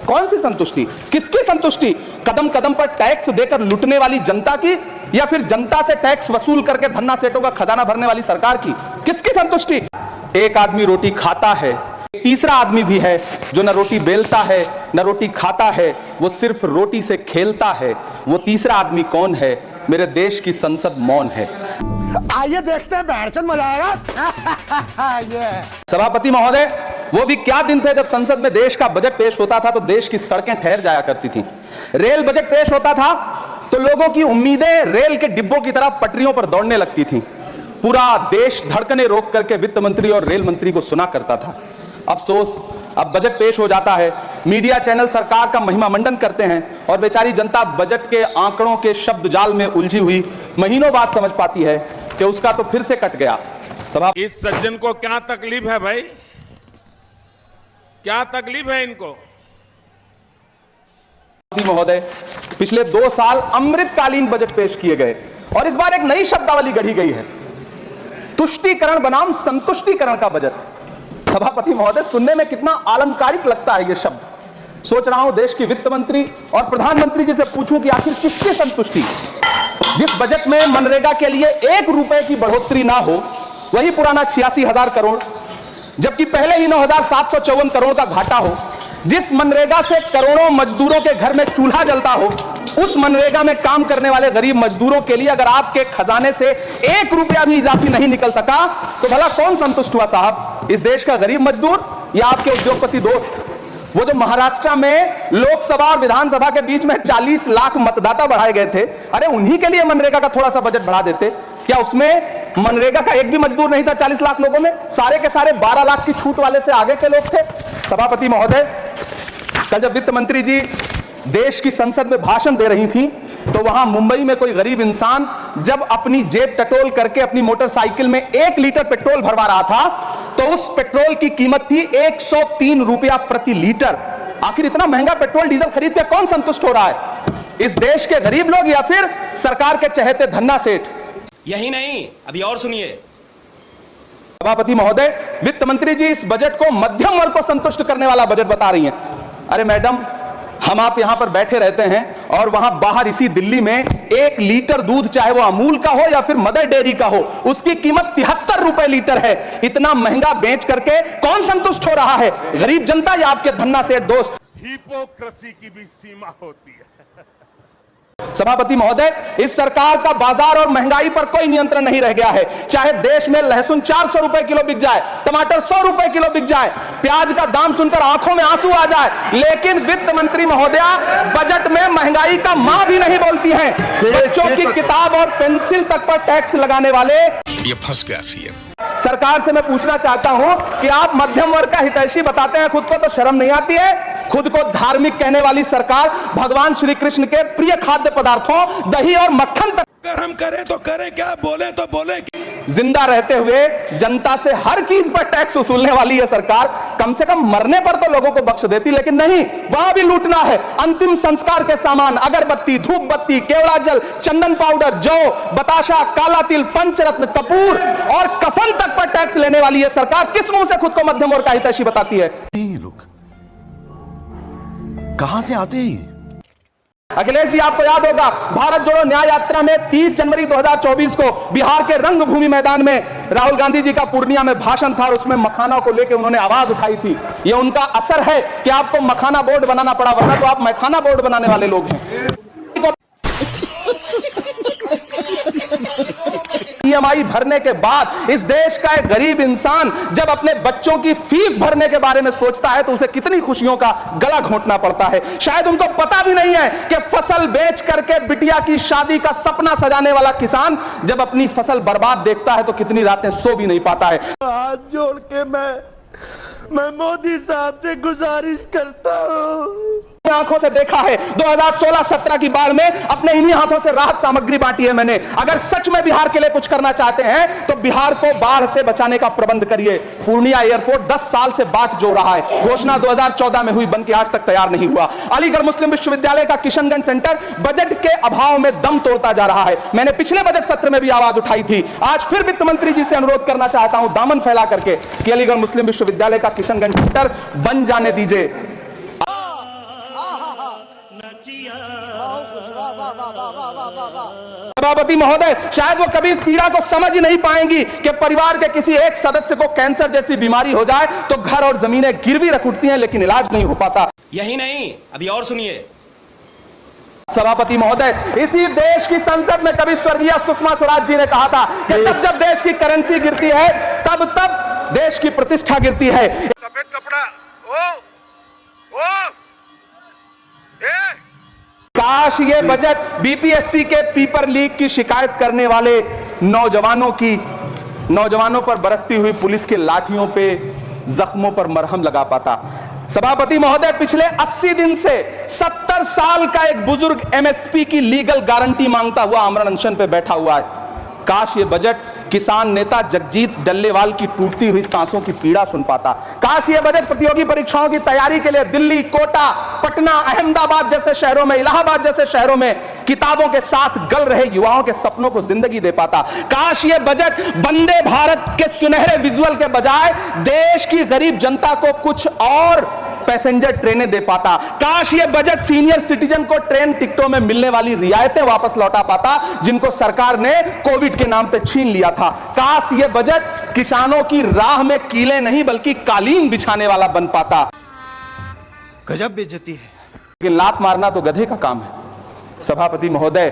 कौन सी संतुष्टि, किसकी संतुष्टि? कदम कदम पर टैक्स देकर लूटने वाली जनता की, या फिर जनता से टैक्स वसूल करके धन्ना सेठों का खजाना भरने वाली सरकार की? किसकी संतुष्टि? एक आदमी रोटी खाता है, तीसरा आदमी भी है जो न रोटी बेलता है न रोटी खाता है, वो सिर्फ रोटी से खेलता है। वो तीसरा आदमी कौन है? मेरे देश की संसद मौन है। आइए देखते हैं, बैठचंद मजा आएगा। सभापति महोदय, वो भी क्या दिन थे जब संसद में देश का बजट पेश होता था तो देश की सड़कें ठहर जाया करती थी। रेल बजट पेश होता था तो लोगों की उम्मीदें रेल के डिब्बों की तरह पटरियों पर दौड़ने लगती थी। पूरा देश धड़कने रोक करके वित्त मंत्री और रेल मंत्री को सुना करता था। अफसोस, अब बजट पेश हो जाता है, मीडिया चैनल सरकार का महिमा मंडन करते हैं और बेचारी जनता बजट के आंकड़ों के शब्द जाल में उलझी हुई महीनों बाद समझ पाती है कि उसका तो फिर से कट गया। सभा इस सज्जन को क्या तकलीफ है भाई? क्या तकलीफ है इनको? महोदय, पिछले 2 साल अमृतकालीन बजट पेश किए गए और इस बार एक नई शब्दावली गढ़ी गई है, तुष्टीकरण बनाम संतुष्टीकरण का बजट। सभापति महोदय, सुनने में कितना आलंकारिक लगता है यह शब्द। सोच रहा हूं देश की वित्त मंत्री और प्रधानमंत्री जी से पूछूं कि आखिर किसकी संतुष्टि? जिस बजट में मनरेगा के लिए 1 रुपए की बढ़ोतरी ना हो, वही पुराना 86,000 करोड़, जबकि पहले ही 9,754 करोड़ का घाटा हो। जिस मनरेगा से करोड़ों मजदूरों के घर में चूल्हा जलता हो, उस मनरेगा में काम करने वाले गरीब मजदूरों के लिए अगर आपके खजाने से 1 रुपया भी इजाफी नहीं निकल सका तो भला कौन संतुष्ट हुआ साहब? इस देश का गरीब मजदूर या आपके उद्योगपति दोस्त? वो जो महाराष्ट्र में लोकसभा और विधानसभा के बीच में 40 लाख मतदाता बढ़ाए गए थे, अरे उन्हीं के लिए मनरेगा का थोड़ा सा बजट बढ़ा देते। क्या उसमें मनरेगा का एक भी मजदूर नहीं था 40 लाख लोगों में? सारे के सारे 12 लाख की छूट वाले से आगे के लोग थे। सभापति महोदय, कल जब वित्त मंत्री जी देश की संसद में भाषण दे रही थी तो वहां मुंबई में कोई गरीब इंसान जब अपनी जेब टटोल करके अपनी मोटरसाइकिल में 1 लीटर पेट्रोल भरवा रहा था तो उस पेट्रोल की कीमत थी 103 रुपया प्रति लीटर। आखिर इतना महंगा पेट्रोल डीजल खरीद के कौन संतुष्ट हो रहा है? इस देश के गरीब लोग या फिर सरकार के चहेते धन्ना सेठ? यही नहीं, अभी और सुनिए। सभापति महोदय, वित्त मंत्री जी इस बजट को मध्यम वर्ग को संतुष्ट करने वाला बजट बता रही हैं। अरे मैडम, हम आप यहां पर बैठे रहते हैं और वहां बाहर इसी दिल्ली में 1 लीटर दूध, चाहे वो अमूल का हो या फिर मदर डेयरी का हो, उसकी कीमत 73 रुपए लीटर है। इतना महंगा बेच करके कौन संतुष्ट हो रहा है? गरीब जनता या आपके धन्ना सेठ दोस्त? हिपोक्रेसी की भी सीमा होती है। सभापति महोदय, इस सरकार का बाजार और महंगाई पर कोई नियंत्रण नहीं रह गया है। चाहे देश में लहसुन 400 रुपए किलो बिक जाए, टमाटर 100 रुपए किलो बिक जाए, प्याज का दाम सुनकर आंखों में आंसू आ जाए, लेकिन वित्त मंत्री महोदया बजट में महंगाई का मां भी नहीं बोलती हैं। बच्चों की किताब और पेंसिल तक पर टैक्स लगाने वाले ये फंस गया सीएम। सरकार से मैं पूछना चाहता हूं कि आप मध्यम वर्ग का हितैषी बताते हैं खुद को, तो शर्म नहीं आती है? खुद को धार्मिक कहने वाली सरकार भगवान श्री कृष्ण के प्रिय खाद्य पदार्थों दही और मक्खन तक अगर हम करें तो करें क्या, बोले तो बोले। जिंदा रहते हुए जनता से हर चीज पर टैक्स वसूलने वाली यह सरकार कम से कम मरने पर तो लोगों को बख्श देती, लेकिन नहीं, वहां भी लूटना है। अंतिम संस्कार के सामान, अगरबत्ती, धूप बत्ती, केवड़ा जल, चंदन पाउडर, जौ, बताशा, काला तिल, पंचरत्न, कपूर और कफन तक पर टैक्स लेने वाली यह सरकार किस मुंह से खुद को मध्यम वर्ग का हितैषी बताती है? कहां से आते हैं? अखिलेश जी, आपको याद होगा भारत जोड़ो न्याय यात्रा में 30 जनवरी 2024 को बिहार के रंगभूमि मैदान में राहुल गांधी जी का पूर्णिया में भाषण था और उसमें मखाना को लेकर उन्होंने आवाज उठाई थी। यह उनका असर है कि आपको मखाना बोर्ड बनाना पड़ा, वरना तो आप मखाना बोर्ड बनाने वाले लोग हैं। ईएमआई भरने के बाद इस देश का एक गरीब इंसान जब अपने बच्चों की फीस भरने के बारे में सोचता है तो उसे कितनी खुशियों का गला घोंटना पड़ता है। शायद उनको पता भी नहीं है कि फसल बेच करके बिटिया की शादी का सपना सजाने वाला किसान जब अपनी फसल बर्बाद देखता है तो कितनी रातें सो भी नहीं पाता है। हाथ जोड़ के मैं मोदी साहब से गुजारिश करता हूँ, आंखों से देखा है 2016-17 की बाढ़ में अपने इन्हीं हाथों से राहत सामग्री बांटी है मैंने। अगर सच में बिहार के लिए कुछ करना चाहते हैं तो बिहार को बाढ़ से बचाने का प्रबंध करिए। पूर्णिया एयरपोर्ट 10 साल से बाट जो रहा है, घोषणा 2014 में हुई, बनके आज तक तैयार नहीं हुआ। अलीगढ़ मुस्लिम विश्वविद्यालय का किशनगंज सेंटर बजट के अभाव में दम तोड़ता जा रहा है। मैंने पिछले बजट सत्र में भी आवाज उठाई थी, आज फिर वित्त मंत्री जी से अनुरोध करना चाहता हूं दामन फैला करके कि अलीगढ़ मुस्लिम विश्वविद्यालय का किशनगंज सेंटर बन जाने दीजिए। सभापति महोदय, शायद वो कभी इस पीड़ा को समझ ही नहीं पाएंगी कि परिवार के किसी एक सदस्य को कैंसर जैसी बीमारी हो जाए तो घर और जमीनें गिरवी रख उठती हैं, लेकिन इलाज नहीं हो पाता। यही नहीं, अभी और सुनिए। सभापति महोदय, इसी देश की संसद में कभी स्वर्गीय सुषमा स्वराज जी ने कहा था कि तब जब देश की करेंसी गिरती है तब देश की प्रतिष्ठा गिरती है। सफेद कपड़ा काश ये बजट बीपीएससी के पेपर लीक की शिकायत करने वाले नौजवानों पर बरसती हुई पुलिस के लाठियों पे जख्मों पर मरहम लगा पाता। सभापति महोदय, पिछले 80 दिन से 70 साल का एक बुजुर्ग एमएसपी की लीगल गारंटी मांगता हुआ आमरण अनशन पे बैठा हुआ है। काश ये बजट किसान नेता जगजीत डल्लेवाल की टूटती हुई सांसों की पीड़ा सुन पाता। काश ये बजट प्रतियोगी परीक्षाओं की तैयारी के लिए दिल्ली, कोटा, पटना, अहमदाबाद जैसे शहरों में, इलाहाबाद जैसे शहरों में किताबों के साथ गल रहे युवाओं के सपनों को जिंदगी दे पाता। काश ये बजट वंदे भारत के सुनहरे विजुअल के बजाय देश की गरीब जनता को कुछ और पैसेंजर ट्रेनें दे पाता। काश ये बजट सीनियर सिटीजन को ट्रेन टिकटों में मिलने वाली रियायतें वापस लौटा पाता जिनको सरकार ने कोविड के नाम पे छीन लिया था। काश ये बजट किसानों की राह में कीले नहीं बल्कि कालीन बिछाने वाला बन पाता। गजब बेइज्जती है। कि लात मारना तो गधे का काम है। सभापति महोदय,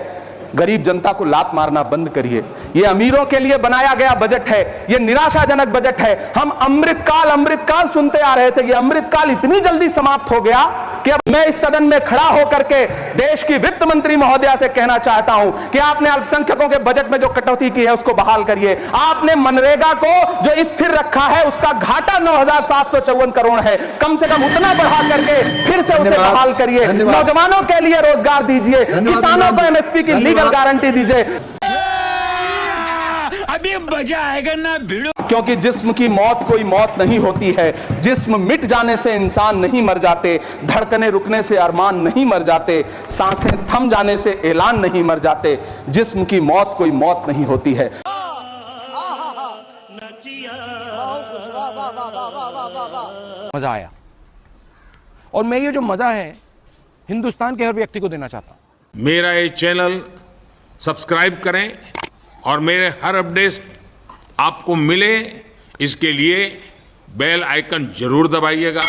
गरीब जनता को लात मारना बंद करिए। यह अमीरों के लिए बनाया गया बजट है, यह निराशाजनक बजट है। हम अमृतकाल सुनते आ रहे थे, यह अमृतकाल इतनी जल्दी समाप्त हो गया कि अब मैं इस सदन में खड़ा होकर के देश की वित्त मंत्री महोदया से कहना चाहता हूं कि आपने अल्पसंख्यकों के बजट में जो कटौती की है उसको बहाल करिए। आपने मनरेगा को जो स्थिर रखा है उसका घाटा 9,754 करोड़ है, कम से कम उतना बढ़ा करके फिर से उसे बहाल करिए। नौजवानों के लिए रोजगार दीजिए, किसानों को एमएसपी की लीगल गारंटी दीजिए। अभी मजा आएगा ना भिड़ो। क्योंकि जिस्म की मौत कोई मौत नहीं होती है। जिस्म मिट जाने से इंसान नहीं मर जाते, धड़कने रुकने से अरमान नहीं मर जाते, सांसें थम जाने से ऐलान नहीं मर जाते। जिस्म की मौत कोई मौत नहीं होती है। मजा आया और मैं ये जो मजा है हिंदुस्तान के हर व्यक्ति को देना चाहता हूं। मेरा ये चैनल सब्सक्राइब करें और मेरे हर अपडेट आपको मिले, इसके लिए बेल आइकन जरूर दबाइएगा।